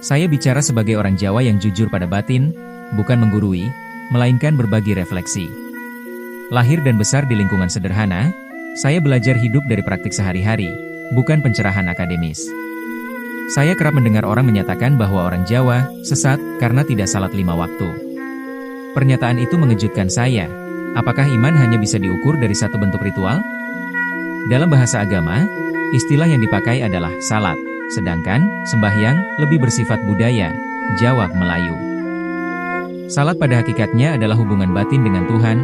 Saya bicara sebagai orang Jawa yang jujur pada batin, bukan menggurui, melainkan berbagi refleksi. Lahir dan besar di lingkungan sederhana, saya belajar hidup dari praktik sehari-hari, bukan pencerahan akademis. Saya kerap mendengar orang menyatakan bahwa orang Jawa sesat karena tidak salat 5 waktu. Pernyataan itu mengejutkan saya. Apakah iman hanya bisa diukur dari satu bentuk ritual? Dalam bahasa agama, istilah yang dipakai adalah salat, sedangkan sembahyang lebih bersifat budaya, Jawa Melayu. Salat pada hakikatnya adalah hubungan batin dengan Tuhan,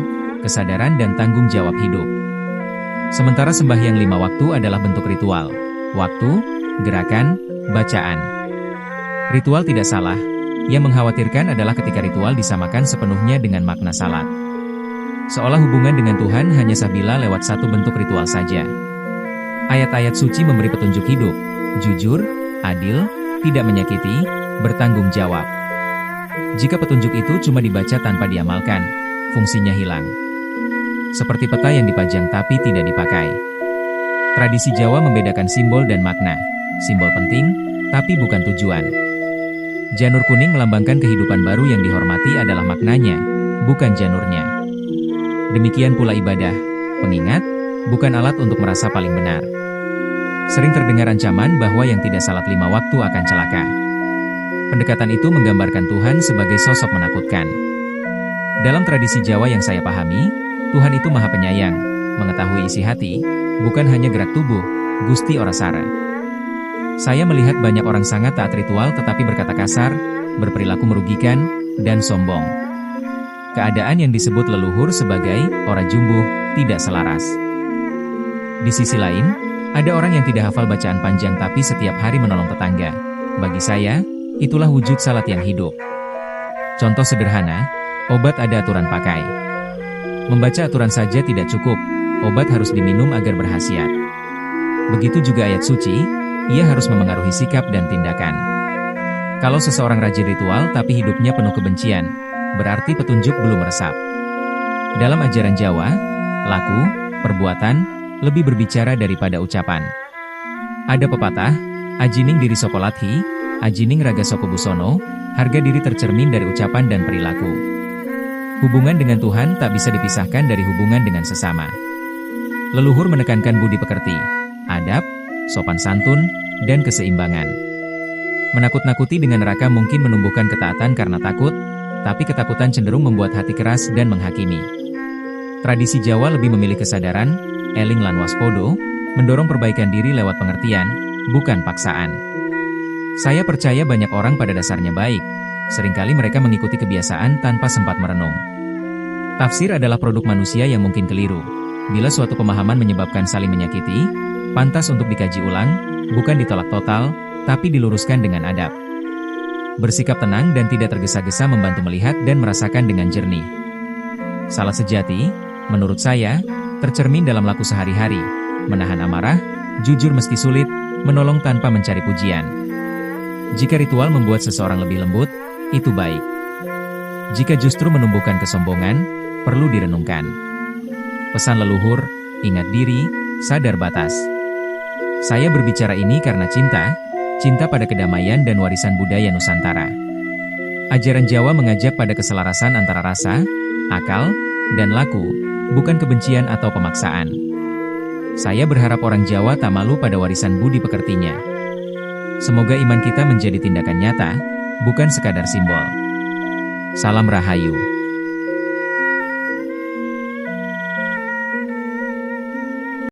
kesadaran dan tanggung jawab hidup. Sementara sembahyang 5 waktu adalah bentuk ritual, waktu, gerakan, bacaan. Ritual tidak salah, yang mengkhawatirkan adalah ketika ritual disamakan sepenuhnya dengan makna salat. Seolah hubungan dengan Tuhan hanya sabila lewat satu bentuk ritual saja. Ayat-ayat suci memberi petunjuk hidup, jujur, adil, tidak menyakiti, bertanggung jawab. Jika petunjuk itu cuma dibaca tanpa diamalkan, fungsinya hilang. Seperti peta yang dipajang tapi tidak dipakai. Tradisi Jawa membedakan simbol dan makna. Simbol penting, tapi bukan tujuan. Janur kuning melambangkan kehidupan baru yang dihormati adalah maknanya, bukan janurnya. Demikian pula ibadah, pengingat, bukan alat untuk merasa paling benar. Sering terdengar ancaman bahwa yang tidak salat 5 waktu akan celaka. Pendekatan itu menggambarkan Tuhan sebagai sosok menakutkan. Dalam tradisi Jawa yang saya pahami, Tuhan itu maha penyayang, mengetahui isi hati, bukan hanya gerak tubuh, Gusti ora sare. Saya melihat banyak orang sangat taat ritual tetapi berkata kasar, berperilaku merugikan, dan sombong. Keadaan yang disebut leluhur sebagai ora jumbuh, tidak selaras. Di sisi lain, ada orang yang tidak hafal bacaan panjang tapi setiap hari menolong tetangga. Bagi saya, itulah wujud salat yang hidup. Contoh sederhana, obat ada aturan pakai. Membaca aturan saja tidak cukup, obat harus diminum agar berkhasiat. Begitu juga ayat suci, ia harus memengaruhi sikap dan tindakan. Kalau seseorang rajin ritual tapi hidupnya penuh kebencian, berarti petunjuk belum meresap. Dalam ajaran Jawa, laku, perbuatan, lebih berbicara daripada ucapan. Ada pepatah, ajining diri sokolathi, ajining raga soko busono, harga diri tercermin dari ucapan dan perilaku. Hubungan dengan Tuhan tak bisa dipisahkan dari hubungan dengan sesama. Leluhur menekankan budi pekerti, adab, sopan santun, dan keseimbangan. Menakut-nakuti dengan neraka mungkin menumbuhkan ketaatan karena takut, tapi ketakutan cenderung membuat hati keras dan menghakimi. Tradisi Jawa lebih memilih kesadaran, eling lan waspodo, mendorong perbaikan diri lewat pengertian, bukan paksaan. Saya percaya banyak orang pada dasarnya baik, seringkali mereka mengikuti kebiasaan tanpa sempat merenung. Tafsir adalah produk manusia yang mungkin keliru. Bila suatu pemahaman menyebabkan saling menyakiti, pantas untuk dikaji ulang, bukan ditolak total, tapi diluruskan dengan adab. Bersikap tenang dan tidak tergesa-gesa membantu melihat dan merasakan dengan jernih. Salat sejati, menurut saya, tercermin dalam laku sehari-hari, menahan amarah, jujur meski sulit, menolong tanpa mencari pujian. Jika ritual membuat seseorang lebih lembut, itu baik. Jika justru menumbuhkan kesombongan, perlu direnungkan. Pesan leluhur, ingat diri, sadar batas. Saya berbicara ini karena cinta pada kedamaian dan warisan budaya Nusantara. Ajaran Jawa mengajak pada keselarasan antara rasa, akal, dan laku, bukan kebencian atau pemaksaan. Saya berharap orang Jawa tak malu pada warisan budi pekertinya. Semoga iman kita menjadi tindakan nyata, bukan sekadar simbol. Salam Rahayu.